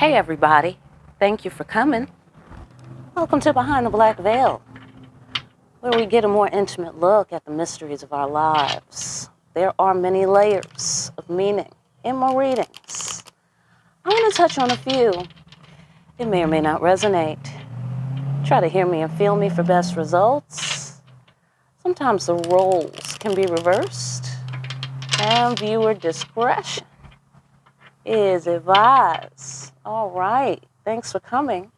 Hey everybody, thank you for coming. Welcome to Behind the Black Veil, where we get a more intimate look at the mysteries of our lives. There are many layers of meaning in my readings. I'm going to touch on a few. It may or may not resonate. Try to hear me and feel me for best results. Sometimes the roles can be reversed, and viewer discretion is advised. All right, thanks for coming.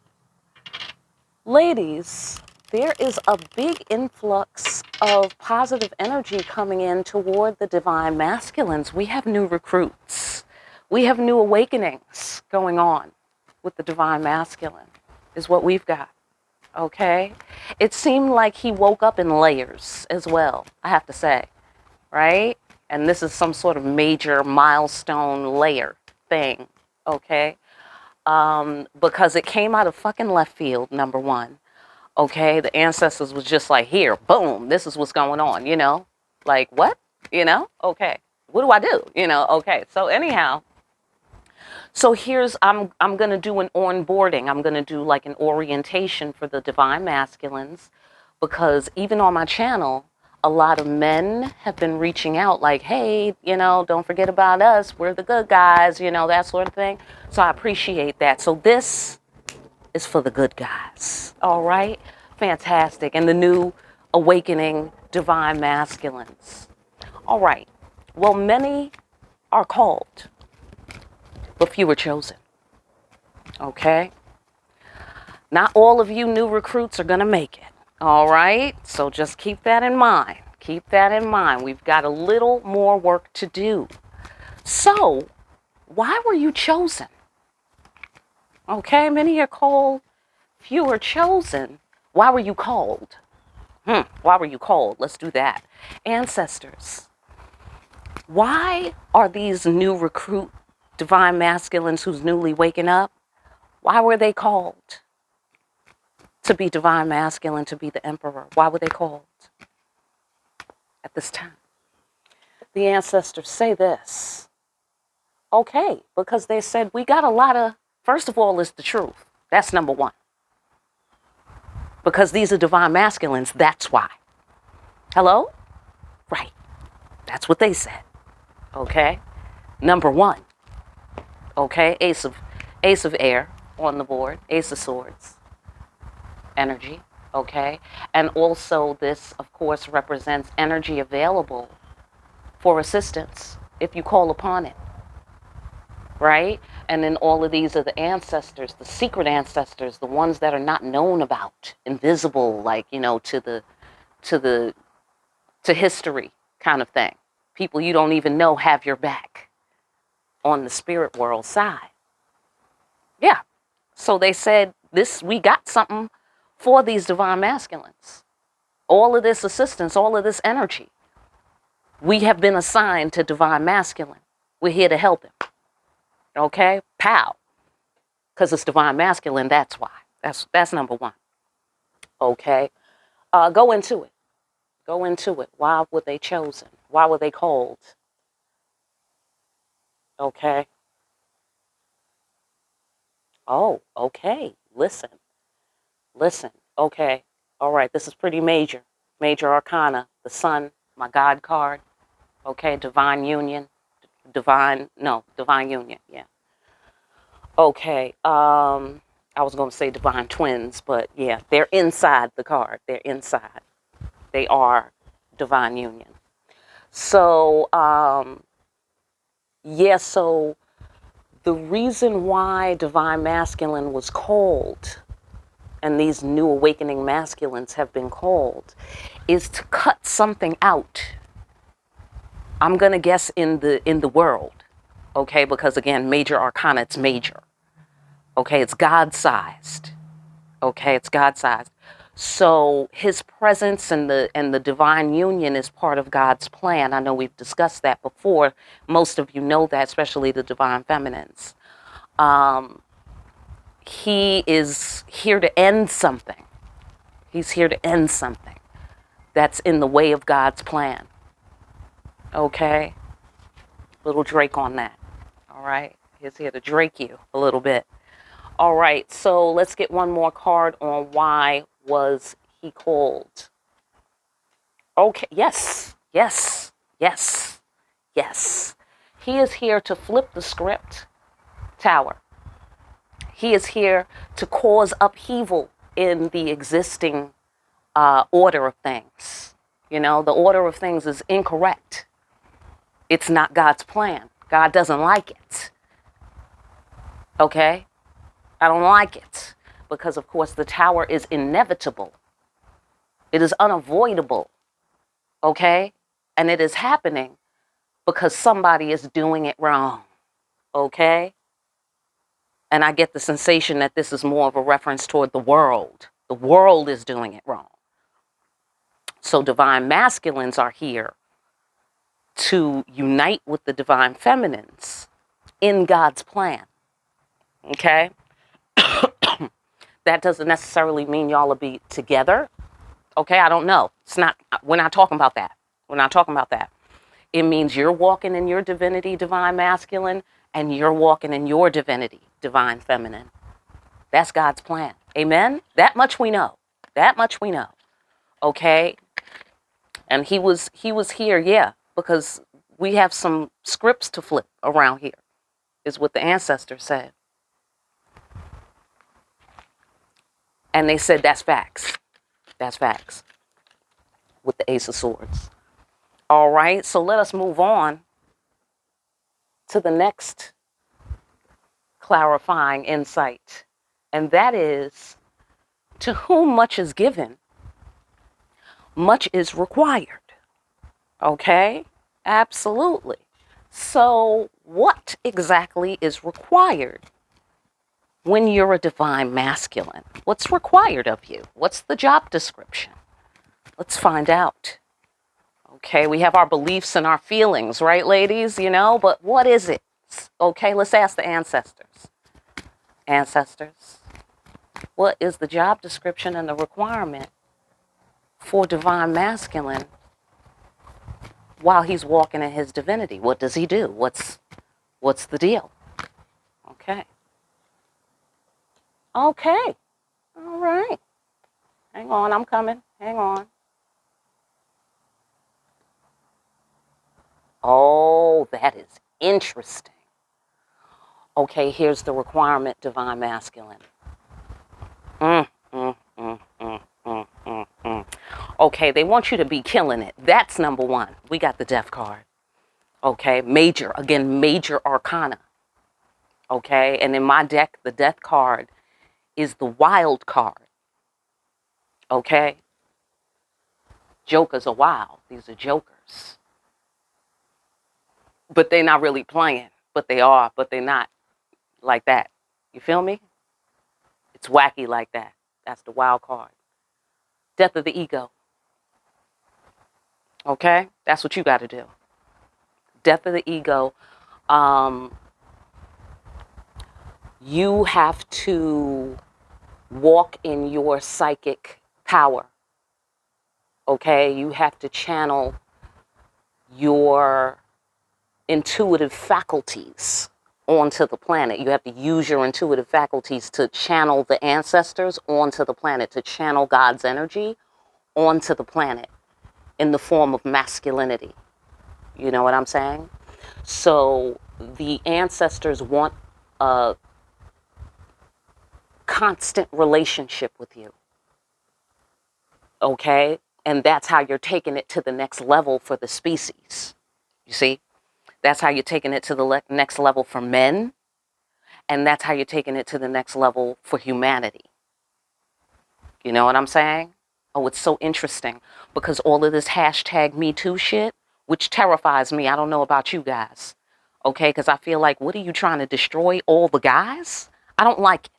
Ladies, there is a big influx of positive energy coming in toward the divine masculines. We have new recruits. We have new awakenings going on with the divine masculine, is what we've got. Okay? It seemed like he woke up in layers as well, I have to say, right? And this is some sort of major milestone layer thing, okay? Because it came out of fucking left field, number one. Okay, the ancestors was just like, here, boom, this is what's going on, Like, what? Okay. What do I do? Okay. So anyhow, I'm gonna do an onboarding. I'm gonna do like an orientation for the divine masculines, because even on my channel, a lot of men have been reaching out like, hey, don't forget about us. We're the good guys, that sort of thing. So I appreciate that. So this is for the good guys. All right? Fantastic. And the new awakening divine masculines. All right. Well, many are called, but few are chosen. Okay? Not all of you new recruits are going to make it. All right? So just keep that in mind. Keep that in mind. We've got a little more work to do. So, why were you chosen? Okay, many are called, few are chosen. Why were you called? Why were you called? Let's do that. Ancestors. Why are these new recruit divine masculines who's newly waking up? Why were they called to be divine masculine, to be the emperor? Why were they called at this time? The ancestors say this. Okay, because they said we got a lot of, first of all, is the truth. That's number one. Because these are divine masculines, that's why. Hello? Right. That's what they said. Okay? Number one. Okay? Ace of air on the board. Ace of swords. Energy. Okay? And also this, of course, represents energy available for assistance if you call upon it. Right? And then all of these are the ancestors, the secret ancestors, the ones that are not known about, invisible, like, to history kind of thing. People you don't even know have your back on the spirit world side. Yeah. So they said we got something for these divine masculines. All of this assistance, all of this energy. We have been assigned to divine masculine. We're here to help him. Okay? Pow. Because it's divine masculine, that's why. That's number one. Okay? Go into it. Go into it. Why were they chosen? Why were they called? Okay? Oh, okay. Listen. Okay. All right. This is pretty major. Major arcana. The sun, my God card. Okay. Divine union. Divine union. Yeah. Okay. I was going to say divine twins, but yeah, they're inside the card. They're inside. They are divine union. So, so the reason why divine masculine was called, and these new awakening masculines have been called, is to cut something out. I'm going to guess in the world. Okay, because again, major arcana, it's major. Okay, it's God-sized. Okay, it's God-sized. So his presence and the divine union is part of God's plan. I know we've discussed that before. Most of you know that, especially the divine feminines. He is here to end something. He's here to end something that's in the way of God's plan. Okay? Little Drake on that. All right? He's here to Drake you a little bit. All right, so let's get one more card on why was he called. Okay, yes, yes, yes, yes. He is here to flip the script, Tower. He is here to cause upheaval in the existing order of things. You know, the order of things is incorrect. It's not God's plan. God doesn't like it. Okay? I don't like it because, of course, the tower is inevitable. It is unavoidable. Okay? And it is happening because somebody is doing it wrong. Okay? And I get the sensation that this is more of a reference toward the world. The world is doing it wrong. So divine masculines are here to unite with the divine feminines in God's plan. Okay? That doesn't necessarily mean y'all will be together. Okay? I don't know. We're not talking about that. We're not talking about that. It means you're walking in your divinity, divine masculine, and you're walking in your divinity, divine feminine. That's God's plan. Amen? That much we know. That much we know. Okay? And he was here, yeah, because we have some scripts to flip around here, is what the ancestors said. And they said that's facts. That's facts. With the Ace of Swords. All right, so let us move on to the next clarifying insight. And that is, to whom much is given, much is required. Okay? Absolutely. So what exactly is required when you're a divine masculine? What's required of you? What's the job description? Let's find out. Okay, we have our beliefs and our feelings, right, ladies? You know, but what is it? Okay, let's ask the ancestors. Ancestors, what is the job description and the requirement for divine masculine while he's walking in his divinity? What does he do? What's the deal? Okay. Okay. All right. Hang on, I'm coming. Hang on. Oh, that is interesting. Okay, here's the requirement, divine masculine. Okay, they want you to be killing it. That's number one. We got the death card. Okay, major arcana. Okay, and in my deck, the death card is the wild card. Okay, jokers are wild. These are jokers. But they're not really playing. But they are, but they're not like that. You feel me? It's wacky like that. That's the wild card. Death of the ego. Okay? That's what you got to do. Death of the ego. You have to walk in your psychic power. Okay? You have to channel your intuitive faculties onto the planet. You have to use your intuitive faculties to channel the ancestors onto the planet, to channel God's energy onto the planet in the form of masculinity. You know what I'm saying? So the ancestors want a constant relationship with you. Okay? And that's how you're taking it to the next level for the species. You see? That's how you're taking it to the next level for men. And that's how you're taking it to the next level for humanity. You know what I'm saying? Oh, it's so interesting because all of this hashtag Me Too shit, which terrifies me. I don't know about you guys. Okay? Because I feel like, what are you trying to destroy all the guys? I don't like it.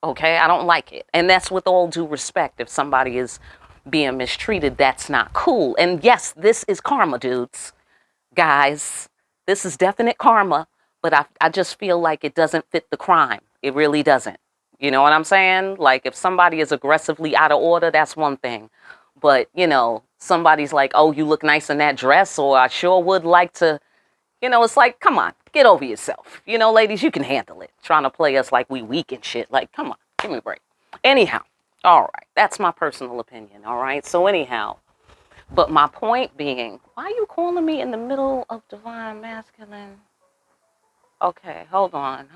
Okay? I don't like it. And that's with all due respect. If somebody is being mistreated, that's not cool. And yes, this is karma, dudes. Guys, this is definite karma, but I just feel like it doesn't fit the crime. It really doesn't. You know what I'm saying? Like if somebody is aggressively out of order, that's one thing. But, you know, somebody's like, oh, you look nice in that dress, or I sure would like to, you know, it's like, come on. Get over yourself. You know, ladies, you can handle it. Trying to play us like we weak and shit. Like, come on, give me a break. Anyhow, all right. That's my personal opinion, all right? So anyhow, but my point being, why are you calling me in the middle of divine masculine? Okay, hold on.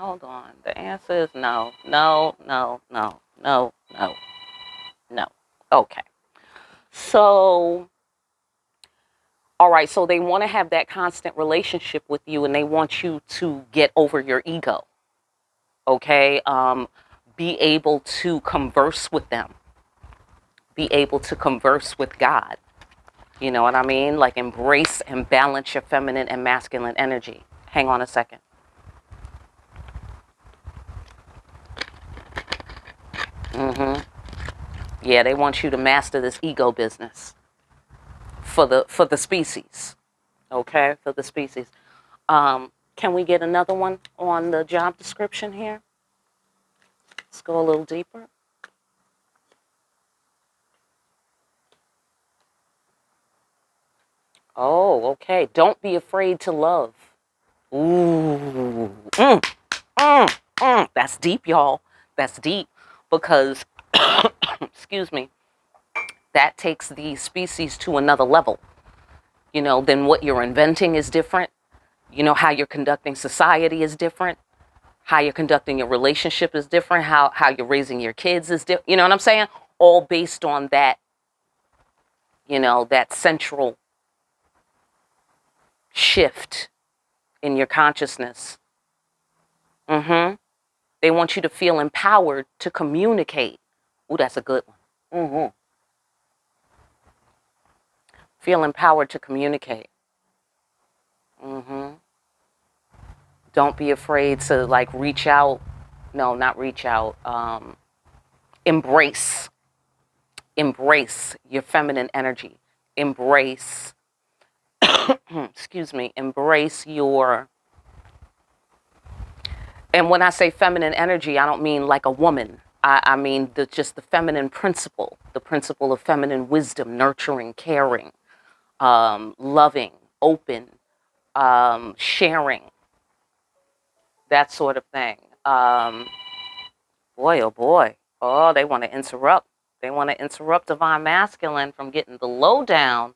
The answer is no, no, no, no, no, no, no. Okay. So, all right, so they want to have that constant relationship with you and they want you to get over your ego. Okay? Be able to converse with them. Be able to converse with God. You know what I mean? Like embrace and balance your feminine and masculine energy. Hang on a second. Yeah, they want you to master this ego business for the species. Okay, for the species. Can we get another one on the job description here? Let's go a little deeper. Oh, okay. Don't be afraid to love. Ooh. That's deep, y'all. That's deep because, excuse me, that takes the species to another level. You know, then what you're inventing is different. You know, how you're conducting society is different. How you're conducting your relationship is different. How you're raising your kids is different. You know what I'm saying? All based on that, you know, that central shift in your consciousness. They want you to feel empowered to communicate. Ooh, that's a good one. Feel empowered to communicate. Don't be afraid to like reach out. No, not reach out. Embrace. Embrace your feminine energy. Embrace, excuse me, embrace your, and when I say feminine energy, I don't mean like a woman. I mean just the feminine principle, the principle of feminine wisdom, nurturing, caring, loving, open, sharing, that sort of thing. Boy, oh boy. Oh, they want to interrupt. They want to interrupt divine masculine from getting the lowdown.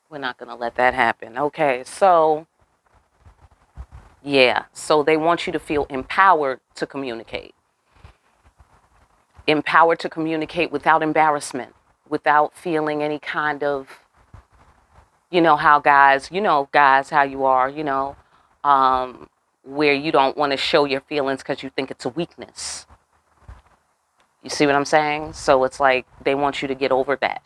We're not going to let that happen. Okay, so, yeah. So they want you to feel empowered to communicate. Empowered to communicate without embarrassment, without feeling any kind of, you know how guys, how you are, where you don't want to show your feelings because you think it's a weakness. You see what I'm saying? So it's like they want you to get over that.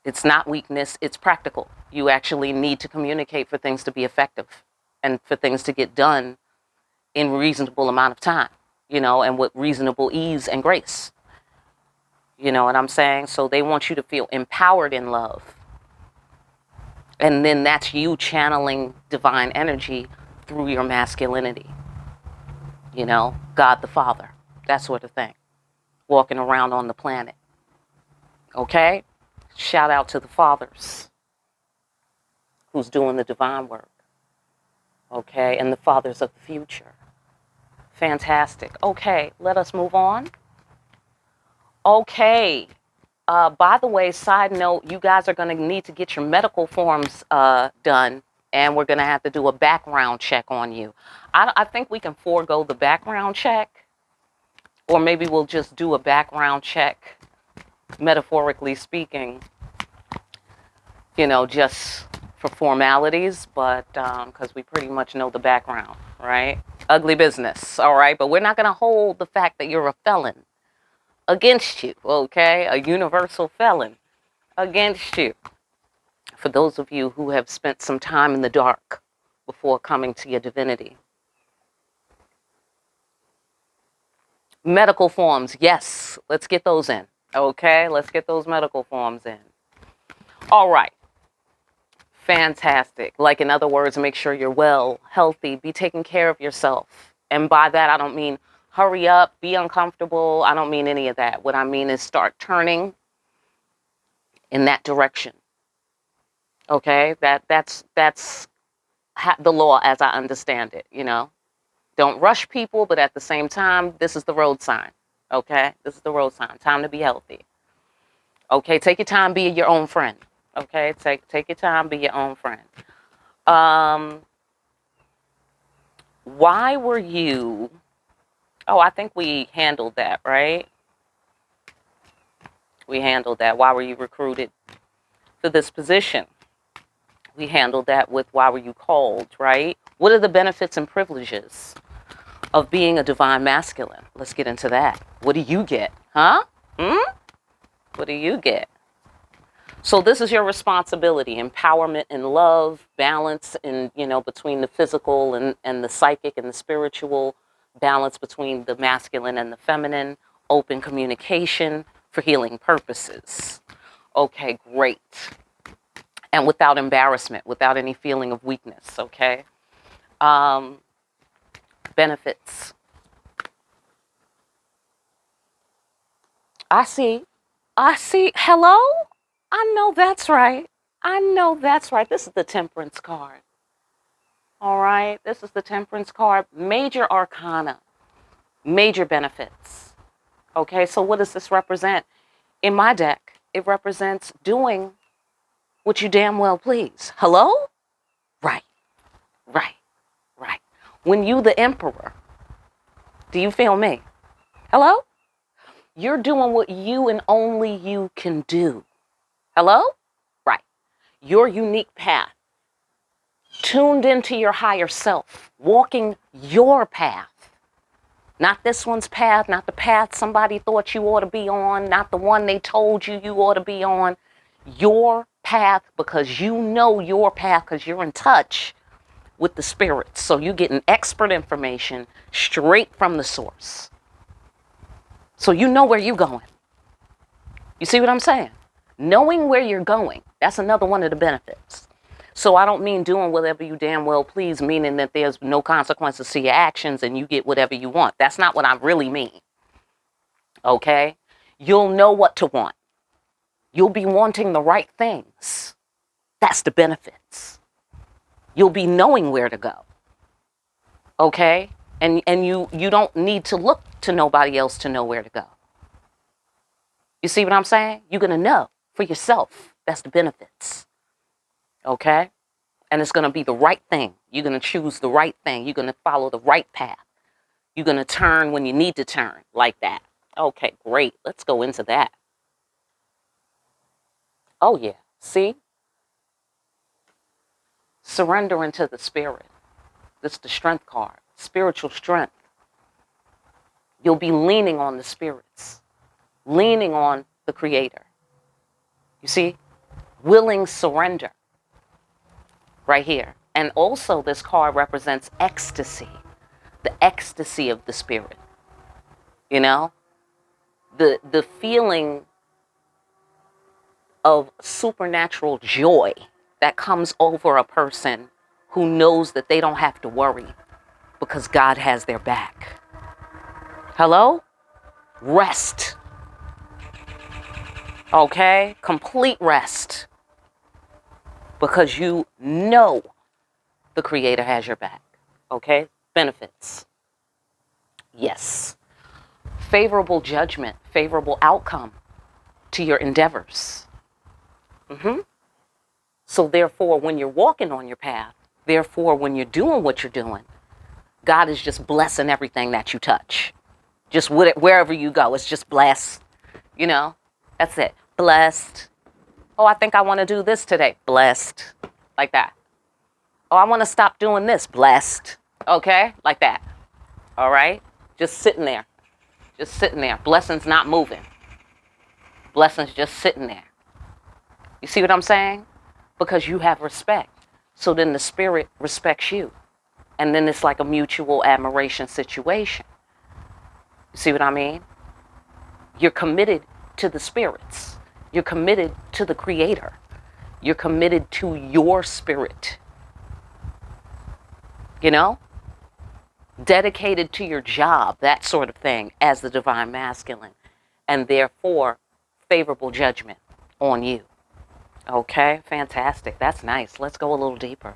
It's not weakness, it's practical. You actually need to communicate for things to be effective and for things to get done in reasonable amount of time, and with reasonable ease and grace. You know what I'm saying? So they want you to feel empowered in love. And then that's you channeling divine energy through your masculinity. God the Father, that sort of thing. Walking around on the planet. Okay? Shout out to the fathers who's doing the divine work. Okay? And the fathers of the future. Fantastic. Okay, let us move on. Okay. By the way, side note, you guys are going to need to get your medical forms done, and we're going to have to do a background check on you. I think we can forego the background check, or maybe we'll just do a background check, metaphorically speaking, just for formalities, but because we pretty much know the background, right? Ugly business, all right? But we're not going to hold the fact that you're a felon against you, okay? A universal felon against you. For those of you who have spent some time in the dark before coming to your divinity. Medical forms, yes, let's get those in, okay? Let's get those medical forms in. All right. Fantastic. Like, in other words, make sure you're well, healthy, be taking care of yourself. And by that, I don't mean hurry up, be uncomfortable. I don't mean any of that. What I mean is start turning in that direction. Okay? That's the law as I understand it, you know. Don't rush people, but at the same time, this is the road sign. Okay? This is the road sign. Time to be healthy. Okay? Take your time, be your own friend. Okay? Take your time, be your own friend. Why were you... Oh, I think we handled that, right? We handled that. Why were you recruited for this position? We handled that with why were you called, right? What are the benefits and privileges of being a divine masculine? Let's get into that. What do you get? Huh? What do you get? So this is your responsibility: empowerment and love, balance in, you know, between the physical and the psychic and the spiritual, balance between the masculine and the feminine, open communication for healing purposes. Okay, great. And without embarrassment, without any feeling of weakness, okay? Benefits. I see. Hello? I know that's right. I know that's right. This is the Temperance card. All right? This is the Temperance card. Major arcana. Major benefits. Okay, so what does this represent? In my deck, it represents doing what you damn well please. Hello? Right. When you the emperor, do you feel me? Hello? You're doing what you and only you can do. Hello? Right. Your unique path. Tuned into your higher self. Walking your path. Not this one's path, not the path somebody thought you ought to be on, not the one they told you ought to be on. Your path, because you know your path, because you're in touch with the spirits. So you're getting expert information straight from the source. So you know where you're going. You see what I'm saying? Knowing where you're going, that's another one of the benefits. So I don't mean doing whatever you damn well please, meaning that there's no consequences to your actions and you get whatever you want. That's not what I really mean. Okay? You'll know what to want. You'll be wanting the right things. That's the benefits. You'll be knowing where to go. Okay? And you don't need to look to nobody else to know where to go. You see what I'm saying? You're going to know for yourself. That's the benefits. Okay? And it's going to be the right thing. You're going to choose the right thing. You're going to follow the right path. You're going to turn when you need to turn, like that. Okay, great. Let's go into that. Oh, yeah. See? Surrendering to the spirit. This is the strength card. Spiritual strength. You'll be leaning on the spirits. Leaning on the creator. You see? Willing surrender. Right here. And also this card represents ecstasy. The ecstasy of the spirit. You know? The feeling of supernatural joy that comes over a person who knows that they don't have to worry because God has their back. Hello? Rest. Okay? Complete rest. Because you know the Creator has your back. Okay? Benefits. Yes. Favorable judgment, favorable outcome to your endeavors. So therefore, when you're walking on your path, therefore, when you're doing what you're doing, God is just blessing everything that you touch. Just wherever you go, it's just blessed. You know, that's it. Blessed. Oh, I think I want to do this today. Blessed. Like that. Oh, I want to stop doing this. Blessed. Okay? Like that. All right? Just sitting there. Just sitting there. Blessings not moving. Blessings just sitting there. You see what I'm saying? Because you have respect. So then the spirit respects you. And then it's like a mutual admiration situation. You see what I mean? You're committed to the spirits. You're committed to the creator. You're committed to your spirit. You know? Dedicated to your job, that sort of thing, as the divine masculine. And therefore, favorable judgment on you. Okay, fantastic. That's nice. Let's go a little deeper.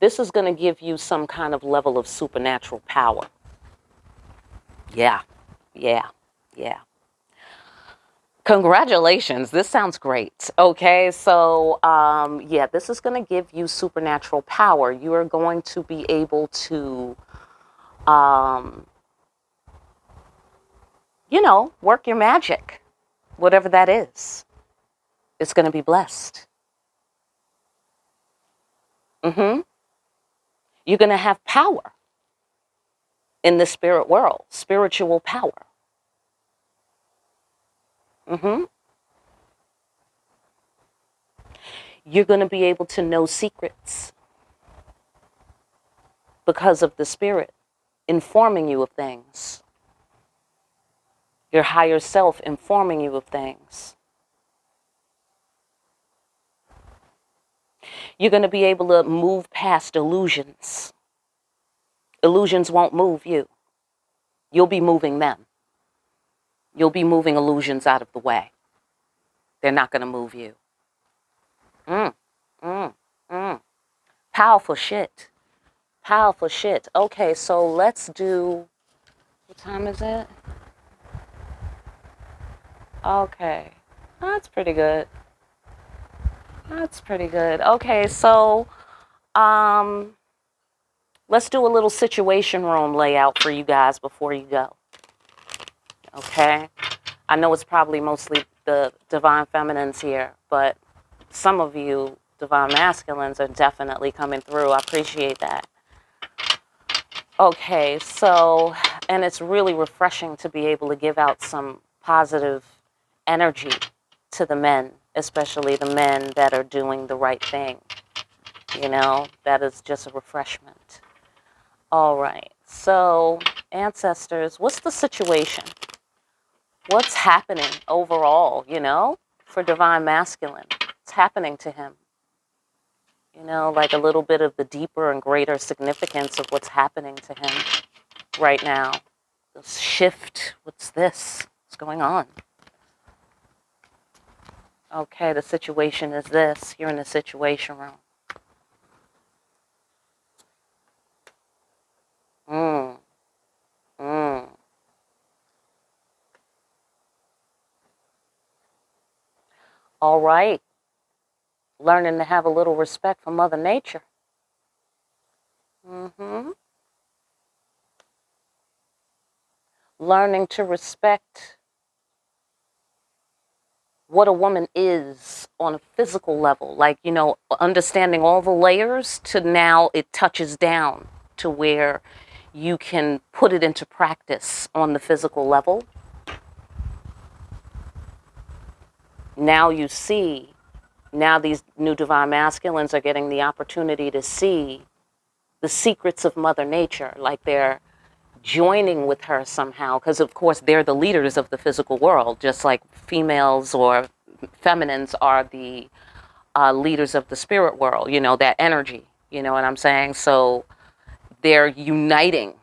This is going to give you some kind of level of supernatural power. Yeah, yeah, yeah. Congratulations. This sounds great. Okay, so yeah, this is going to give you supernatural power. You are going to be able to, you know, work your magic, whatever that is. It's going to be blessed. You're going to have power in the spirit world, spiritual power. You're going to be able to know secrets because of the spirit informing you of things. Your higher self informing you of things. You're going to be able to move past illusions. Illusions won't move you. You'll be moving them. You'll be moving illusions out of the way. They're not going to move you. Mm, mm, mm. Powerful shit. Powerful shit. Okay, so let's do, what time is it? Okay. That's pretty good. That's pretty good. Okay, so let's do a little situation room layout for you guys before you go. Okay? I know it's probably mostly the divine feminines here, but some of you divine masculines are definitely coming through. I appreciate that. Okay, so, and it's really refreshing to be able to give out some positive energy to the men, especially the men that are doing the right thing. You know, that is just a refreshment. All right, so ancestors, what's the situation? What's happening overall, you know, for divine masculine? What's happening to him? You know, like a little bit of the deeper and greater significance of what's happening to him right now. This shift, what's this? What's going on? Okay, the situation is this. You're in the situation room. Mm, mm. All right. Learning to have a little respect for Mother Nature. Learning to respect what a woman is on a physical level. Like, you know, understanding all the layers to now it touches down to where you can put it into practice on the physical level. Now you see, now these new divine masculines are getting the opportunity to see the secrets of Mother Nature, like they're joining with her somehow, because of course they're the leaders of the physical world, just like females or feminines are the leaders of the spirit world, you know, that energy, you know what I'm saying? So they're uniting,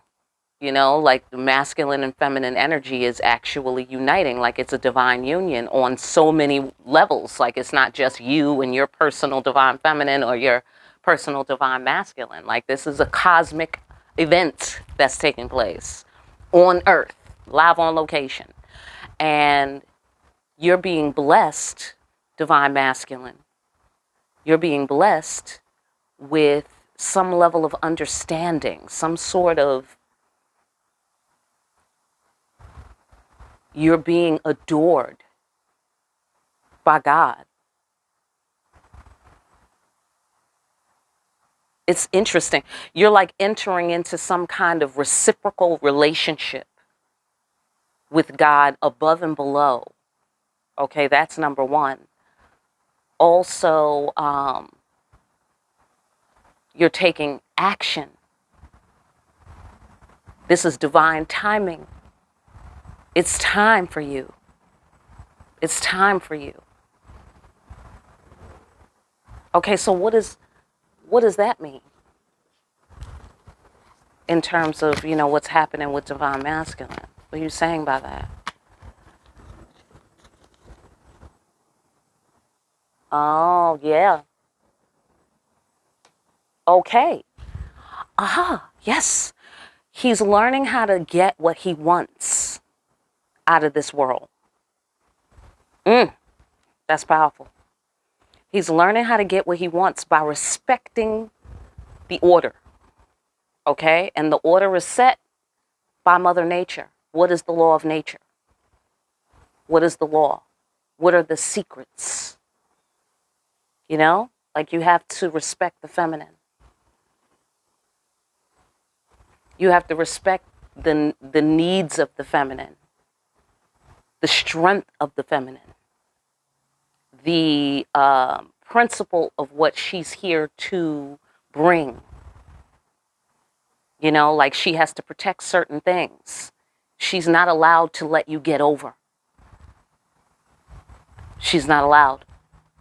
you know, like the masculine and feminine energy is actually uniting, like it's a divine union on so many levels. Like it's not just you and your personal divine feminine or your personal divine masculine. Like this is a cosmic event that's taking place on Earth, live on location. And you're being blessed, divine masculine. You're being blessed with some level of understanding, some sort of, you're being adored by God. It's interesting. You're like entering into some kind of reciprocal relationship with God above and below. Okay, that's number one. Also, you're taking action. This is divine timing. It's time for you. It's time for you. Okay, so what does that mean in terms of, you know, what's happening with divine masculine? What are you saying by that? Oh, yeah. Okay. aha, yes. He's learning how to get what he wants out of this world. That's powerful. He's learning how to get what he wants by respecting the order. Okay? And the order is set by Mother Nature. What is the law of nature? What is the law? What are the secrets? You know? Like, you have to respect the feminine. You have to respect the needs of the feminine, the strength of the feminine, the principle of what she's here to bring. You know, like, she has to protect certain things. She's not allowed to let you get over. She's not allowed.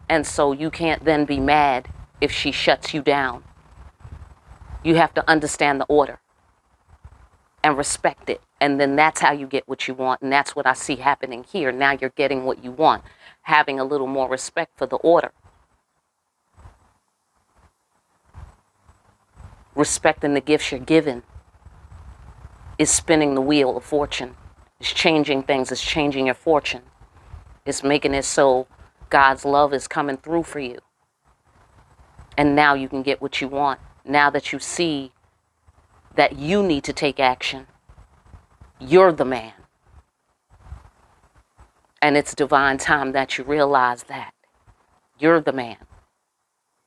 And so you can't then be mad if she shuts you down. You have to understand the order and respect it. And then that's how you get what you want. And that's what I see happening here. Now you're getting what you want, having a little more respect for the order. Respecting the gifts you're given is spinning the wheel of fortune. It's changing things. It's changing your fortune. It's making it so God's love is coming through for you. And now you can get what you want. Now that you see that you need to take action, you're the man. And it's divine time that you realize that you're the man.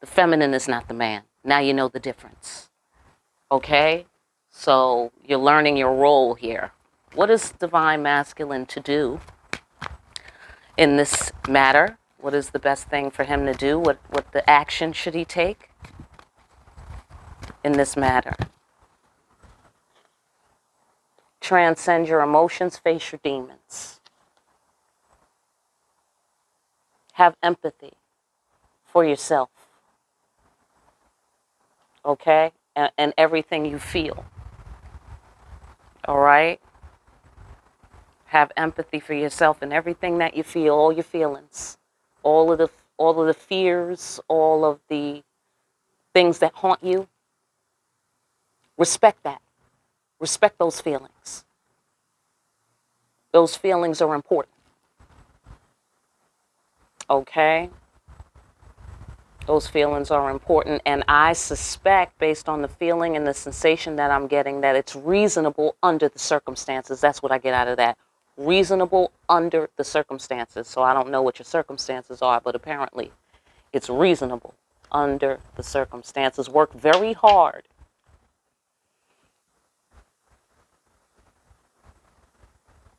The feminine is not the man. Now you know the difference. Okay? So you're learning your role here. What is divine masculine to do in this matter? What is the best thing for him to do? What the action should he take in this matter? Transcend your emotions, face your demons. Have empathy for yourself. Okay? And everything you feel. All right? Have empathy for yourself and everything that you feel, all your feelings, all of the fears, all of the things that haunt you. Respect that. Respect those feelings. Those feelings are important. Okay? Those feelings are important, and I suspect, based on the feeling and the sensation that I'm getting, that it's reasonable under the circumstances. That's what I get out of that. Reasonable under the circumstances. So I don't know what your circumstances are, but apparently it's reasonable under the circumstances. Work very hard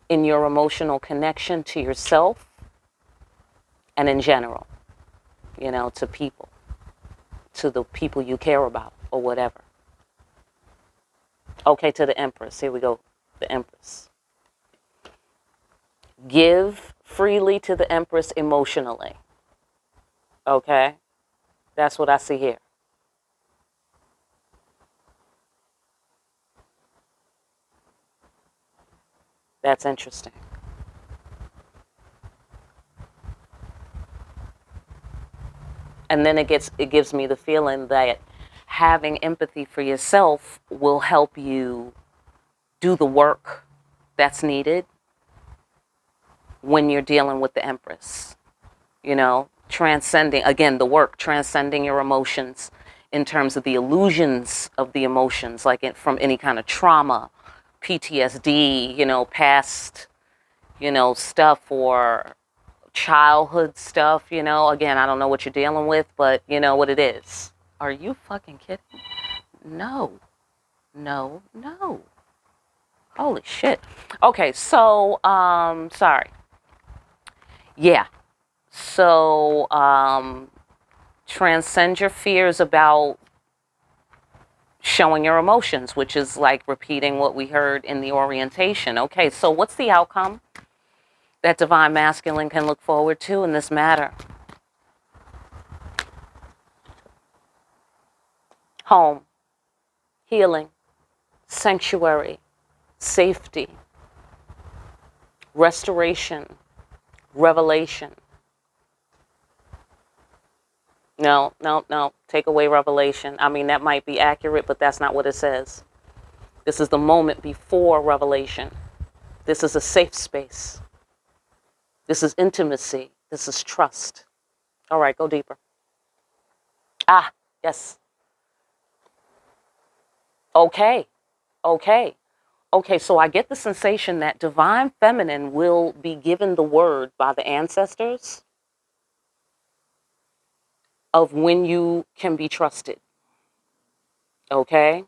in your emotional connection to yourself and in general, you know, to people, to the people you care about or whatever. Okay, to the Empress. Here we go. The Empress. Give freely to the Empress emotionally. Okay? That's what I see here. That's interesting. And then it gives me the feeling that having empathy for yourself will help you do the work that's needed when you're dealing with the Empress. You know, transcending, again, the work, transcending your emotions in terms of the illusions of the emotions, like from any kind of trauma, PTSD, you know, past, you know, stuff, or childhood stuff, you know. Again, I don't know what you're dealing with, but you know what it is. Are you fucking kidding? No. No, no. Holy shit. Okay, so, sorry. Yeah. So, transcend your fears about showing your emotions, which is like repeating what we heard in the orientation. Okay, so what's the outcome that divine masculine can look forward to in this matter? Home, healing, sanctuary, safety, restoration, revelation. No, no, no. Take away revelation. I mean, that might be accurate, but that's not what it says. This is the moment before revelation. This is a safe space. This is intimacy. This is trust. All right, go deeper. Ah, yes. Okay, okay, okay. So I get the sensation that divine feminine will be given the word by the ancestors of when you can be trusted. Okay?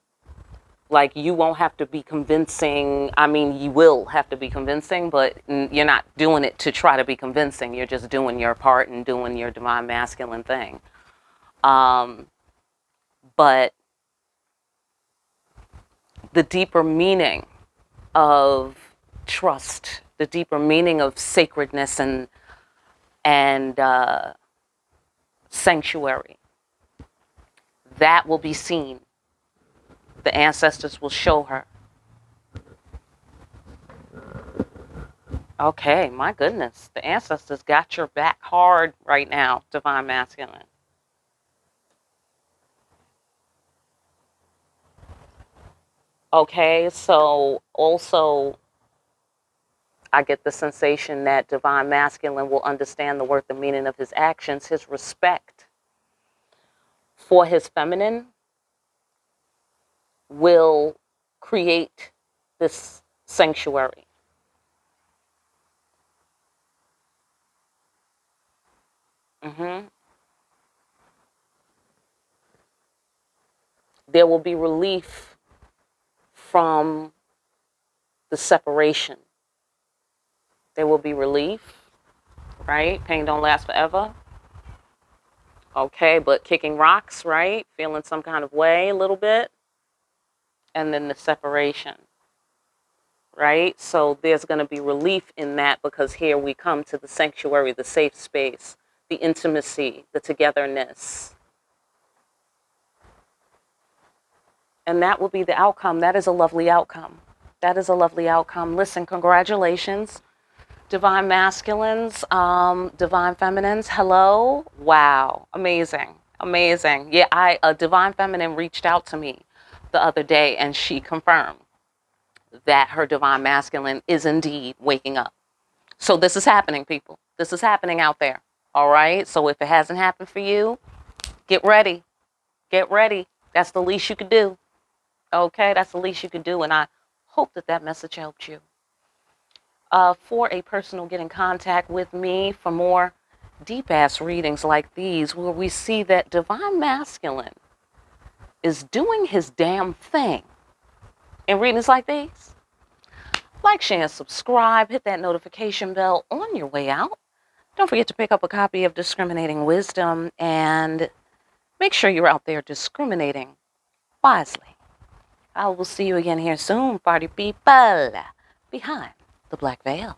Like you won't have to be convincing. I mean, you will have to be convincing, but you're not doing it to try to be convincing. You're just doing your part and doing your divine masculine thing. Um, but the deeper meaning of trust, the deeper meaning of sacredness and sanctuary, that will be seen. The ancestors will show her. Okay, my goodness. The ancestors got your back hard right now, divine masculine. Okay, so also I get the sensation that divine masculine will understand the worth and meaning of his actions, his respect for his feminine will create this sanctuary. hmm There will be relief from the separation. There will be relief, right? Pain don't last forever. Okay, but kicking rocks, right? Feeling some kind of way a little bit. And then the separation, right? So there's going to be relief in that because here we come to the sanctuary, the safe space, the intimacy, the togetherness. And that will be the outcome. That is a lovely outcome. That is a lovely outcome. Listen, congratulations, divine masculines, divine feminines. Hello. Wow. Amazing. Amazing. Yeah, a divine feminine reached out to me the other day and she confirmed that her divine masculine is indeed waking up. So this is happening, people. This is happening out there. All right. So if it hasn't happened for you, get ready. Get ready. That's the least you could do. Okay. That's the least you could do. And I hope that that message helped you. For a personal get in contact with me for more deep ass readings like these, where we see that divine masculine is doing his damn thing in readings like these. Like, share, and subscribe. Hit that notification bell on your way out. Don't forget to pick up a copy of Discriminating Wisdom and make sure you're out there discriminating wisely. I will see you again here soon, party people, behind the black veil.